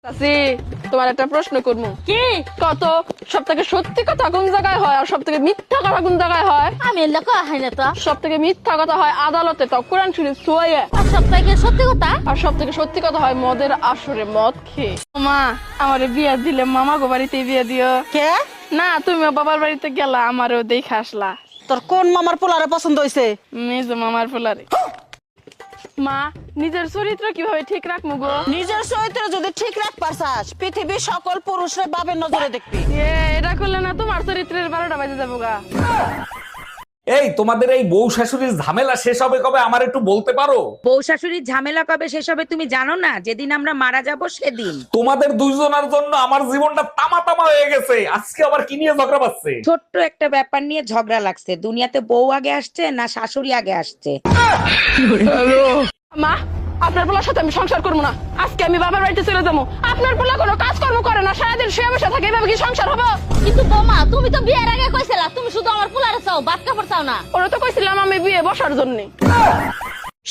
চাচি, তোমার একটা প্রশ্ন করবো। কি? কত সব থেকে সত্যি কথা কোন জায়গায় হয় আর সব থেকে মিথ্যা কথা কোন জায়গায় হয়? আমি এলে কয়া হয় না তো। সব থেকে মিথ্যা কথা হয় আদালতে, তো কোরআন শরীফ ছোঁয়া। আর সপ্তাহে সত্যি কথা। আর সব থেকে সত্যি কথা হয় মদের আসরে মদ খেয়ে। মা, আমারে বিয়া দিলে মামা গো বাড়িতে বিয়া দিও। কে? না, তুমি বাবার বাড়িতে গেলা, আমারও দেখে আসলা। তোর কোন মামার পোলারে পছন্দ হয়েছে? মেজো মামার ফুলারে। মা, নিজের চরিত্র কিভাবে ঠিক রাখবো গো? নিজের চরিত্র যদি ঠিক রাখ পারছাস, পৃথিবীর সকল পুরুষরা বাবের নজরে দেখবি। এটা করলে না তোমার চরিত্রের 12টা বাজে যাবো গা। এই তোমাদের এই বউ শাশুড়ির ঝামেলা শেষ হবে কবে আমার একটু বলতে পারো? বউ শাশুড়ির ঝামেলা কবে শেষ হবে তুমি জানো না? যেদিন আমরা মারা যাব সেদিন। তোমাদের দুইজনের জন্য আমার জীবনটা তামা তামা হয়ে গেছে, আজকে আবার কি নিয়ে ঝগড়া পাচ্ছে? ছোট্ট একটা ব্যাপার নিয়ে ঝগড়া লাগছে। দুনিয়াতে বউ আগে আসছে না শাশুড়ি আগে আসছে? মা, আপনার পোলার সাথে আমি সংসার করবো না। আজকে আমি বাবার বাড়িতে চলে যাবো। আপনার পোলা কোনো কাজকর্ম করে না, সারাদিন শুয়ে বসে থাকে, এভাবে কি সংসার হবো? কিন্তু বৌমা, তুমি তো বিয়ের আগে কইছিলা তুমি শুধু আমার পোলারে চাও, ভাত কাপড় চাও না। ওরা তো কইছিলাম আমি বিয়ে বসার জন্য।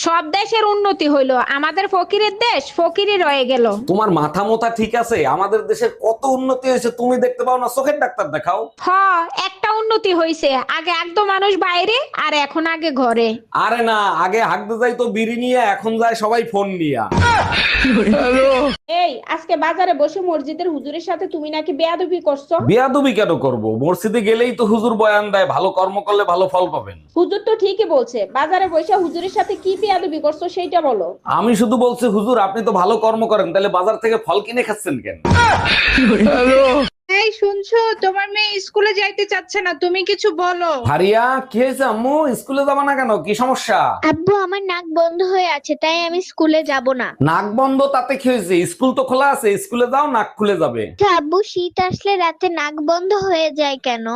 সব দেশের উন্নতি হইলো, আমাদের ফকিরের দেশ ফকিরই রয়ে গেল। তোমার মাথা মোতা ঠিক আছে? আমাদের দেশের কত উন্নতি হয়েছে তুমি দেখতে পাও না? চোখের ডাক্তার দেখাও। হ, একটা উন্নতি হইছে, আগে একদম মানুষ বাইরে আর এখন আগে ঘরে। আরে না, আগে হাঁকতে যাই তো বিড়ি নিয়ে, এখন যায় সবাই ফোন নিয়ে। এই, আজকে বাজারে বসে মসজিদের হুজুরের সাথে তুমি নাকি বেয়াদবি করছো। বিয়াদবি কেন করব? মসজিদে গেলেই তো হুজুর বয়ান দেয়, ভালো কর্ম করলে ভালো ফল পাবেন। হুজুর তো ঠিকই বলছে, বাজারে বসে হুজুরের সাথে কি বেয়াদবি করছো সেইটা বলো। আমি শুধু বলছি হুজুর আপনি তো ভালো কর্ম করেন, তাহলে বাজার থেকে ফল কিনে খাচ্ছেন কেন? এই শুনছো, তোমার মেয়ে স্কুলে যাইতে চাচ্ছে না, তুমি কিছু বলো। হারিয়া, কি হয়েছে আম্মু? স্কুলে যাবা না কেন? কি সমস্যা? আব্বু, আমার নাক বন্ধ হয়ে আছে, তাই আমি স্কুলে যাব না। নাক বন্ধ তাতে কি হয়েছে? স্কুল তো খোলা আছে, স্কুলে যাও, নাক খুলে যাবে। আচ্ছা আব্বু, শীত আসলে রাতে নাক বন্ধ হয়ে যায় কেন?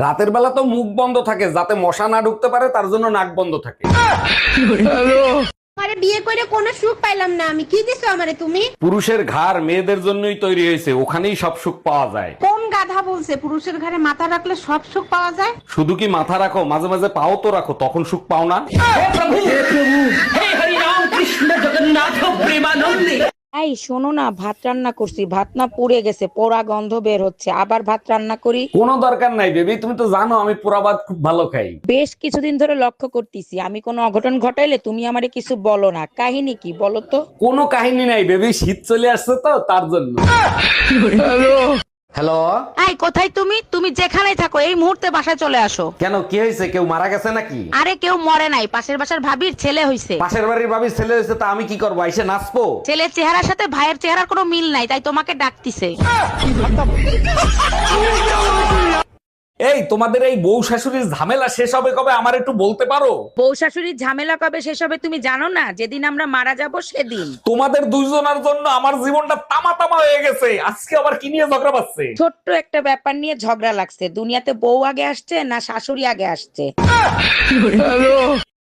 রাতের বেলা তো মুখ বন্ধ থাকে যাতে মশা না ঢুকতে পারে, তার জন্য নাক বন্ধ থাকে। আমারে বিয়ে করে কোনো সুখ পাইলাম না আমি, কি দিছো আমারে তুমি? পুরুষের ঘাড় মেয়েদের জন্যই তৈরি হয়েছে, ওখানেই সব সুখ পাওয়া যায়। কোন গাধা বলছে পুরুষের ঘরে মাথা রাখলে সব সুখ পাওয়া যায়? শুধু কি মাথা রাখো, মাঝে মাঝে পাও তো রাখো, তখন সুখ পাও না? এই শোনো না, ভাত রান্না করছি, ভাত না পুড়ে গেছে, পোড়া গন্ধ বের হচ্ছে, আবার ভাত রান্না করি? কোনো দরকার নাই বেবি, তুমি তো জানো আমি পোড়া ভাত খুব ভালো খাই। বেশ কিছুদিন ধরে লক্ষ্য করতেছি, আমি কোনো অঘটন ঘটাইলে তুমি আমারে কিছু বলো না। কাহিনী কি বলো তো? কোনো কাহিনী নাই বেবি, শীত চলে আসছে তো তার জন্য। হ্যালো। এই কোথায় তুমি? তুমি যেখানেই থাকো এই মুহূর্তে বাসায় চলে আসো। কেন, কি হয়েছে? কেউ মারা গেছে নাকি? আরে কেউ মরে নাই, পাশের বাসার ভাবির ছেলে হইছে। পাশের বাড়ির ভাবির ছেলে হয়েছে, তা আমি কি করবো? এসে নাচবো? ছেলের চেহারার সাথে ভাইয়ের চেহারার কোনো মিল নাই, তাই তোমাকে ডাকতিছে। এই তোমাদের এই বউ শাশুড়ির ঝামেলা শেষ হবে কবে আমার একটু বলতে পারো? বউ শাশুড়ির ঝামেলা কবে শেষ হবে তুমি জানো না? যেদিন আমরা মারা যাব সেদিন। তোমাদের দুইজনের জন্য আমার জীবনটা তামা তামা হয়ে গেছে, আজকে আবার কি নিয়ে ঝগড়া পাচ্ছে? ছোট্ট একটা ব্যাপার নিয়ে ঝগড়া লাগছে। দুনিয়াতে বউ আগে আসছে না শাশুড়ি আগে আসছে?